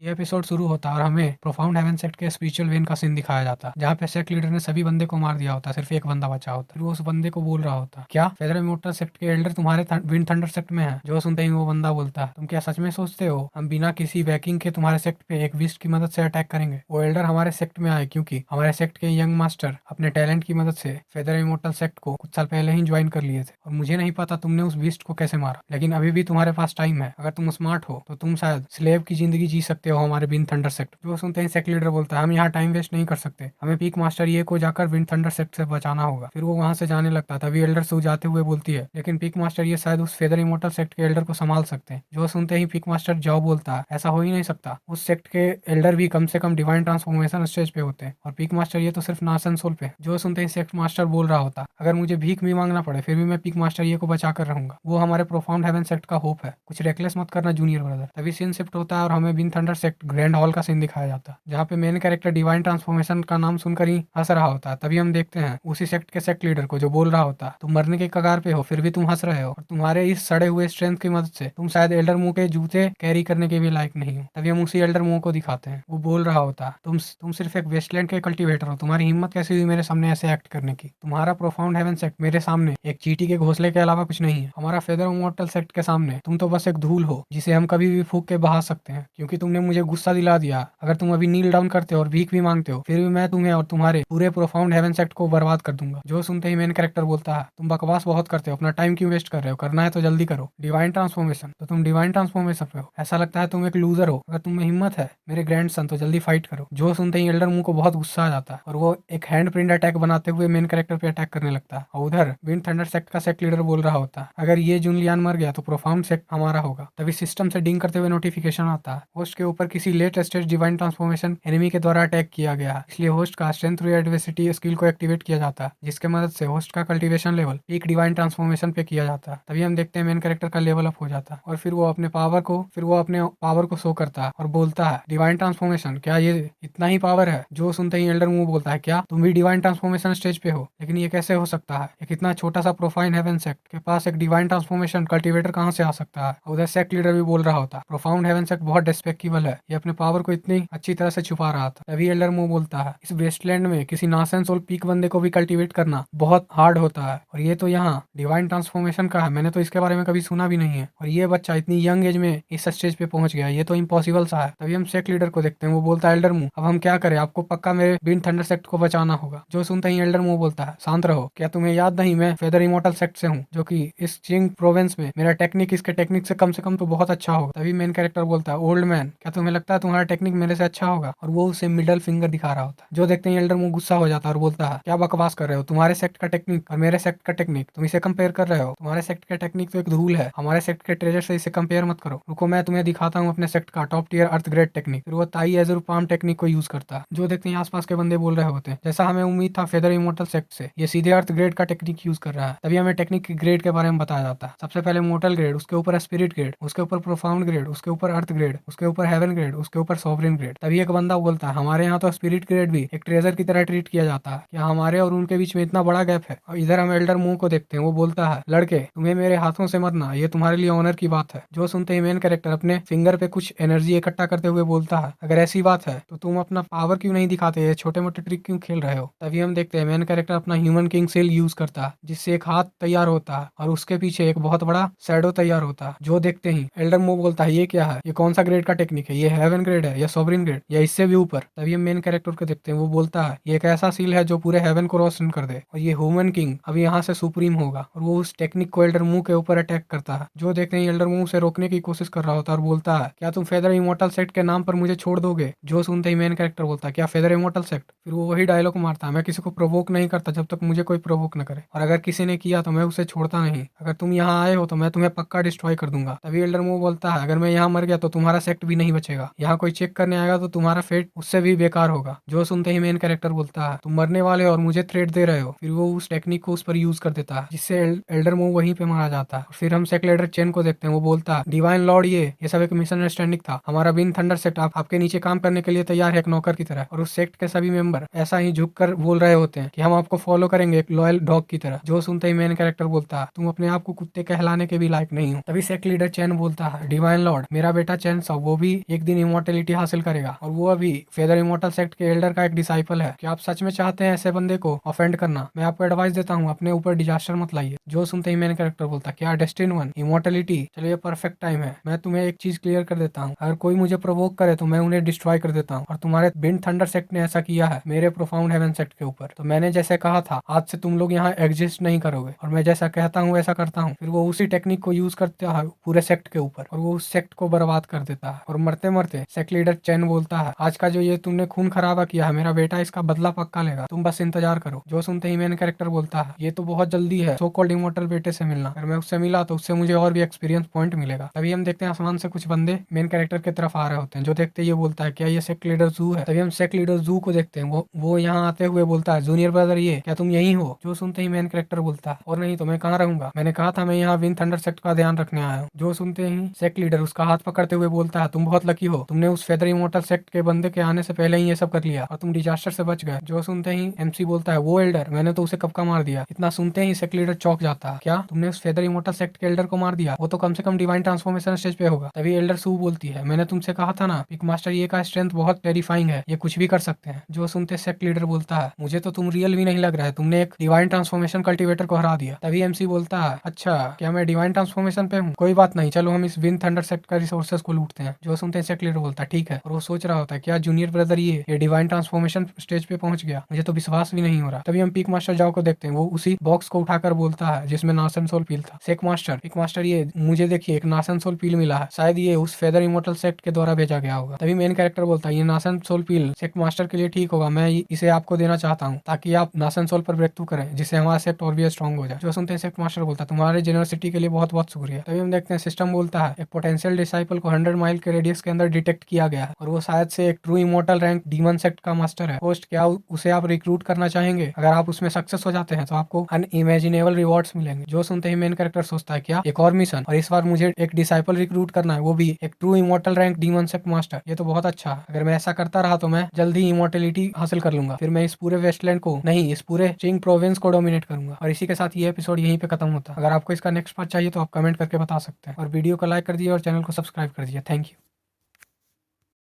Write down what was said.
ये एपिसोड शुरू होता है और हमें प्रोफाउंड हेवन सेक्ट के स्पिरिचुअल वेन का सीन दिखाया जाता है, जहाँ पे सेक्ट लीडर ने सभी बंदे को मार दिया होता है, सिर्फ एक बंदा बचा होता है। फिर वो उस बंदे को बोल रहा होता है, क्या फेदर इमोर्टल सेक्ट के एल्डर तुम्हारे विंड थंडर सेक्ट में है? जो सुनते ही वो बंदा बोलता है, तुम क्या सच में सोचते हो हम बिना किसी बैकिंग के तुम्हारे सेक्ट पे एक विस्ट की मदद से अटैक करेंगे? वो एल्डर हमारे सेक्ट में आए क्योंकि हमारे सेक्ट के यंग मास्टर अपने टैलेंट की मदद से फेदर इमोर्टल सेक्ट को कुछ साल पहले ही ज्वाइन कर लिए थे, और मुझे नहीं पता तुमने उस बीस्ट को कैसे मारा, लेकिन अभी भी तुम्हारे पास टाइम है। अगर तुम स्मार्ट हो तो तुम शायद स्लेव की जिंदगी जी सकते हो हमारे विंड थंडर सेक्ट। जो सुनते ही सेक्ट लीडर बोलता है, हम यहाँ टाइम वेस्ट नहीं कर सकते, हमें पीक मास्टर ये को जाकर विंड थंडर सेक्ट से बचाना होगा। फिर वो वहां से जाने लगता है, तभी एल्डर सू जाते हुए बोलती है, लेकिन पीक मास्टर ये शायद उस फेदर इमोर्टल सेक्ट के एल्डर को संभाल सकते हैं। जो सुनते ही पीक मास्टर जाओ बोलता है, ऐसा हो ही नहीं सकता, उस सेक्ट के एल्डर भी कम से कम डिवाइन ट्रांसफॉर्मेशन स्टेज पे होते हैं, और पीक मास्टर ये तो सिर्फ नासन सोल पे। जो सुनते ही सेक्ट मास्टर बोल रहा होता, अगर मुझे भीख भी मांगना पड़े फिर भी मैं पीक मास्टर ये को बचा कर रहूंगा, वो हमारे प्रोफाउंड हेवन सेक्ट का होप है, कुछ रेकलेस मत करना जूनियर ब्रदर। तभी सीन शिफ्ट होता है और हमें wind thunder sect grand hall का सीन दिखाया जाता है, जहाँ पे मेन कैरेक्टर डिवाइन ट्रांसफॉर्मेशन का नाम सुनकर ही हंस रहा होता है। तभी हम देखते हैं उसी सेक्ट के सेक्ट लीडर को, जो बोल रहा होता है, तुम मरने के कगार पे हो फिर भी तुम हंस रहे हो, और तुम्हारे इस सड़े हुए स्ट्रेंथ की मदद से तुम शायद एल्डर मुंह के जूते कैरी करने के भी लायक नहीं हो। तभी हम उसी एल्डर मुंह को दिखाते हैं, वो बोल रहा होता है, तुम सिर्फ एक वेस्टलैंड के कल्टीवेटर हो, तुम्हारी हिम्मत कैसे हुई मेरे सामने ऐसे एक्ट करने की? तुम्हारा प्रोफाउंड हेवन सेक्ट मेरे सामने एक चींटी के घोंसले के अलावा कुछ नहीं है, हमारा फेदर इमॉर्टल सेक्ट के सामने तुम तो बस एक धूल हो जिसे हम कभी भी फूंक के बहा सकते हैं, क्योंकि तुमने मुझे गुस्सा दिला दिया। अगर तुम अभी नील डाउन करते हो और भीख भी मांगते हो फिर भी मैं तुम्हें और तुम्हारे पूरे प्रोफाउंड हेवन सेक्ट को बर्बाद कर दूंगा। जो सुनते ही मेन कैरेक्टर बोलता है, तुम बकवास बहुत करते हो, अपना टाइम क्यों वेस्ट कर रहे हो, करना है तो जल्दी करो। डिवाइन ट्रांसफॉर्मेशन तो तुम डिवाइन ट्रांसफॉर्मेशन पे हो, ऐसा लगता है तुम एक लूजर हो। अगर तुम में हिम्मत है मेरे ग्रैंडसन तो जल्दी फाइट करो। जो सुनते ही एल्डर मुंह को बहुत गुस्सा आ जाता है और वो एक हैंड प्रिंट अटैक बनाते हुए मेन कैरेक्टर पे अटैक करने लगता है, और उधर विंड थंडर सेक्ट का सेक्ट लीडर बोल रहा होता है, अगर ये जूनलियान मर गया तो प्रोफाउंड सेक्ट हमारा होगा। तभी सिस्टम से डिंग करते हुए नोटिफिकेशन आता है, होस्ट के ऊपर किसी late stage divine transformation enemy के द्वारा अटैक किया गया है, इसलिए होस्ट का स्ट्रेंथ थ्रू एडवर्सिटी स्किल को एक्टिवेट किया जाता है, जिसके मदद से होस्ट का cultivation level peak divine transformation पे किया जाता है। तभी हम देखते हैं मेन कैरेक्टर का लेवल अप हो जाता है, और फिर वो अपने पावर को शो करता है और बोलता है, डिवाइन ट्रांसफॉर्मेशन, क्या ये इतना ही पावर है? जो सुनते ही एल्डर मुंह बोलता है, क्या तुम भी डिवाइन ट्रांसफॉर्मेशन स्टेज पे हो? लेकिन ये कैसे हो सकता है, एक इतना छोटा सा प्रोफाइन हेवन सेक्ट के पास एक डिवाइन ट्रांसफॉर्मेशन कल्टीवेटर कहाँ से आ सकता है? उधर सेक्ट लीडर भी बोल रहा होता, प्रोफाउंड हेवन सेक्ट बहुत डिस्पेक्टिबल है, ये अपने पावर को इतनी अच्छी तरह से छुपा रहा था। तभी एल्डर मुंह बोलता है, इस वेस्टलैंड में किसी नासन सोल पीक बंदे को भी कल्टीवेट करना बहुत हार्ड होता है, और ये तो यहाँ डिवाइन ट्रांसफॉर्मेशन का है, मैंने तो इसके बारे में कभी सुना भी नहीं है, और ये बच्चा इतनी यंग एज में इस स्टेज पे पहुंच गया, ये तो इम्पॉसिबल सा है। तभी हम सेक्ट लीडर को देखते हैं, वो बोलता है, एल्डर मुंह अब हम क्या करें, आपको पक्का मेरे विंड थंडर सेक्ट को बचाना होगा। जो सुनते ही एल्डर मुंह बोलता है, शांत रहो, क्या तुम्हें याद नहीं मैं फेदर इमॉर्टल सेक्ट से हूँ, जो कि इस चिंग प्रोविंस में मेरा टेक्निक इसके टेक्निक से कम तो बहुत अच्छा होगा। तभी मेन कैरेक्टर बोलता है, ओल्ड मैन क्या तुम्हें लगता है तुम्हारा टेक्निक मेरे से अच्छा होगा? और वो उसे मिडल फिंगर दिखा रहा होता है। जो देखते ही एल्डर मुंह गुस्सा हो जाता है और बोलता है, क्या बकवास कर रहे हो, तुम्हारे सेक्ट का टेक्निक और मेरे सेक्ट का टेक्निक तुम इसे कंपेयर कर रहे हो? तुम्हारे सेक्ट का टेक्निक तो एक धूल है, हमारे सेक्ट के ट्रेजर से इसे कंपेयर मत करो। रुको मैं तुम्हें दिखाता हूँ अपने सेक्ट का टॉप टियर अर्थ ग्रेड टेक्निक। फिर वो ताई एजर पाम टेक्निक को यूज करता है। जो देखते हैं आसपास के बंदे बोल रहे होते हैं, जैसा हमें उम्मीद था फेदर इमोर्टल सेक्ट से, ये सीधे अर्थ ग्रेड का टेक्निक यूज कर रहा है। तभी हमें टेक्निक के ग्रेड के बारे में बताया जाता है, सबसे पहले मोर्टल ग्रेड, उसके ऊपर स्पिरिट ग्रेड, उसके ऊपर प्रोफाउंड ग्रेड, उसके ऊपर अर्थ ग्रेड, उसके ऊपर हेवन ग्रेड, उसके ऊपर सॉवरेन ग्रेड। तभी एक बंदा बोलता है, हमारे यहाँ तो स्पिरिट ग्रेड भी एक ट्रेजर की तरह ट्रीट किया जाता है, क्या हमारे और उनके बीच में इतना बड़ा गैप है? और इधर हम एल्डर मुंह को देखते हैं, वो बोलता है, लड़के तुम्हें मेरे हाथों से मरना ये तुम्हारे लिए ऑनर की बात है। जो सुनते ही मेन कैरेक्टर अपने फिंगर पे कुछ एनर्जी इकट्ठा करते हुए बोलता है, अगर ऐसी बात है तो तुम अपना पावर क्यों नहीं दिखाते, ये छोटे मोटे ट्रिक क्यों खेल रहे हो? तभी हम देखते हैं मेन कैरेक्टर अपना ह्यूमन किंग सेल यूज करता है, जिससे एक हाथ तैयार होता है और उसके पीछे एक बहुत बड़ा शैडो तैयार होता है। जो देखते ही एल्डर मुंह बोलता है, ये क्या है, ये कौन सा ग्रेड का टेक्निक है, ये हेवन ग्रेड है या सॉवरेन ग्रेड या इससे भी ऊपर? तभी हम मेन कैरेक्टर को देखते हैं, वो बोलता है, ये एक ऐसा सील है जो पूरे हेवन को रोशन कर दे, और ये ह्यूमन किंग अब यहाँ से सुप्रीम होगा। और वो उस टेक्निक को एल्डर मुंह के ऊपर अटैक करता है। जो देखते ही एल्डर मुंह से रोकने की कोशिश कर रहा होता है और बोलता है, क्या तुम फेदर इमॉर्टल सेक्ट के नाम पर मुझे छोड़ दोगे? जो सुनते ही मेन कैरेक्टर बोलता है, क्या फेदर इमॉर्टल सेक्ट? फिर वो वही डायलॉग मारता है, मैं किसी को प्रोवोक नहीं करता जब तक मुझे कोई प्रोवोक न करे, और अगर किसी ने किया तो मैं उसे छोड़ता नहीं, अगर तुम यहाँ आए हो तो मैं तुम्हें पक्का डिस्ट्रॉय कर दूंगा। तभी एल्डर मुंह बोलता है, अगर मैं यहाँ मर गया तो तुम्हारा सेक्ट भी नहीं बचेगा, यहाँ कोई चेक करने आएगा तो तुम्हारा फेट उससे भी बेकार होगा। जो सुनते ही मेन कैरेक्टर बोलता है, तुम मरने वाले हो और मुझे थ्रेट दे रहे हो। फिर वो उस टेक्निक को उस पर यूज कर देता है, जिससे एल्डर मुंह वहीं पे मारा जाता है। फिर हम सेक्ट लीडर चेन को देखते हैं, वो बोलता है, डिवाइन लॉर्ड ये सब एक मिसअंडरस्टैंडिंग था, हमारा विंड थंडर सेक्ट आपके नीचे काम करने के लिए तैयार है एक नौकर की तरह। और उस सेक्ट के सभी मेंबर ऐसा ही झुक कर बोल रहे होते हैं कि हम आपको फॉलो करेंगे एक लॉयल डॉग की तरह। जो सुनते ही मेन कैरेक्टर बोलता है, तुम अपने आप को कुत्ते कहलाने के भी लायक नहीं हो। तभी सेक्ट लीडर चैन बोलता है, डिवाइन लॉर्ड मेरा बेटा चैन सा वो भी एक दिन इमोर्टेलिटी हासिल करेगा, और वो अभी फेदर इमोर्टल सेक्ट के एल्डर का एक डिसाइपल है। क्या आप सच में चाहते हैं ऐसे बंदे को ऑफेंड करना? मैं आपको एडवाइस देता हूँ, अपने ऊपर डिजास्टर मत लाइए। जो सुनते ही मेन कैरेक्टर बोलता, क्या डेस्टिन 1 इमोर्टेलिटी? चलिए परफेक्ट टाइम है, मैं तुम्हें एक चीज क्लियर कर देता हूँ। अगर कोई मुझे प्रोवोक करे तो मैं उन्हें डिस्ट्रॉय कर देता हूँ, और तुम्हारे विंड थंडर सेक्ट ने ऐसा किया है मेरे प्रोफाउंड हेवन सेक्ट के ऊपर। तो मैंने जैसे कहा था, आज से तुम लोग यहाँ एग्जिस्ट नहीं करोगे, और मैं जैसा कहता हूँ वैसा करता हूँ। फिर वो उसी टेक्निक को यूज करता है पूरे सेक्ट के ऊपर, और वो उस सेक्ट को बर्बाद कर देता है। और मरते मरते सेक्ट लीडर चैन बोलता है, आज का जो ये तुमने खून खराबा किया है, मेरा बेटा इसका बदला पक्का लेगा, तुम बस इंतजार करो। जो सुनते ही मेन कैरेक्टर बोलता है, ये तो बहुत जल्दी है सो कॉल्ड इमोर्टल बेटे से मिलना, अगर मैं उससे मिला तो उससे मुझे और भी एक्सपीरियंस पॉइंट मिलेगा। तभी हम देखते हैं आसमान से कुछ बंदे मेन कैरेक्टर की तरफ आ रहे होते हैं। जो देखते ये बोलता है, क्या ये सेक्ट लीडर जू है? तभी हम सेक्ट लीडर जू को देखते हैं, वो यहाँ आते हुए बोलता है, जूनियर ब्रदर ये क्या तुम यही हो? जो सुनते ही मेन कैरेक्टर बोलता है, और नहीं तो मैं कहाँ रहूंगा, मैंने कहा था मैं यहाँ विंड थंडर सेक्ट का ध्यान रखने आया हूँ। जो सुनते ही सेक्ट लीडर उसका हाथ पकड़ते हुए बोलता है, तुम बहुत लकी हो, तुमने उस फेदर इमोर्टल सेक्ट के बंदे के आने से पहले ही ये सब कर लिया, और तुम डिजास्टर से बच गए। जो सुनते ही एमसी बोलता है, वो एल्डर, मैंने तो उसे कब का मार दिया। इतना सुनते ही सेक्ट लीडर चौंक जाता है, क्या तुमने उस फेदर इमोर्टल सेक्ट के एल्डर को मार दिया? वो तो कम से कम डिवाइन ट्रांसफॉर्मेशन स्टेज पे होगा। तभी एल्डर सू बोलती है, मैंने तुमसे कहा था ना, पिक मास्टर ये का स्ट्रेंथ बहुत टेरिफाइंग है, ये कुछ भी कर सकते हैं। जो सुनते सेक्ट लीडर बोलता है, मुझे तो तुम रियल भी नहीं लग रहा है, तुमने एक डिवाइन ट्रांसफॉर्मेशन कल्टीवेटर को हरा दिया। तभी एमसी बोलता है, अच्छा क्या मैं डिवाइन ट्रांसफॉर्मेशन पे हूँ? कोई बात नहीं, चलो हम इस विंड थंडर सेक्ट का रिसोर्सेज को लूटते हैं। जो सुनते हैं सेक्ट लीडर बोलता है, ठीक है। और वो सोच रहा होता है, क्या जूनियर ब्रदर ये डिवाइन ट्रांसफॉर्मेशन स्टेज पे पहुंच गया? मुझे तो विश्वास भी नहीं हो रहा। तभी हम पीक मास्टर जाओ को देखते हैं, वो उसी बॉक्स को उठाकर बोलता है जिसमें नासन सोल पील था। सेक मास्टर, पीक मास्टर ये मुझे देखिए एक नासन सोल पील मिला है, शायद ये उस फेदर इमोर्टल सेक्ट के द्वारा भेजा गया होगा। तभी मेन कैरेक्टर बोलता है, ये नासन सोल पील सेक्ट मास्टर के लिए ठीक होगा, मैं इसे आपको देना चाहता हूँ ताकि आप नासन सोल पर ब्रेक थ्रू करें, जिससे हमारा सेक्ट और भी स्ट्रॉन्ग हो जाए। जो सुनते हैं सेक्ट मास्टर बोलता है, तुम्हारे जेनरसिटी के लिए बहुत बहुत शुक्रिया। तभी हम देखते हैं सिस्टम बोलता है, एक पोटेंशियल डिसाइपल को 100 माइल के रेडियस के अंदर डिटेक्ट किया गया है, और वो शायद से एक true immortal rank demon sect का मास्टर है। होस्ट, क्या उसे आप रिक्रूट करना चाहेंगे? अगर आप उसमें सक्सेस हो जाते हैं तो आपको अनइमेजिनेबल रिवॉर्ड्स मिलेंगे। जो सुनते ही मेन कैरेक्टर सोचता है, क्या एक और मिशन, और इस बार मुझे एक डिसाइपल रिक्रूट करना है, वो भी एक true immortal rank demon sect master. ये तो बहुत अच्छा है, अगर मैं ऐसा करता रहा तो मैं जल्दी इमोर्टेलिटी हासिल कर लूंगा, फिर मैं इस पूरे वेस्टलैंड को नहीं, इस पूरे चिंग प्रोविंस को डोमिनेट करूंगा। और इसी के साथ ये एपिसोड यहीं पे खत्म होता है। अगर आपको इसका नेक्स्ट पार्ट चाहिए तो आप कमेंट करके बता सकते हैं, और वीडियो को लाइक कर दिए और चैनल को सब्सक्राइब कर दिए। Thank you.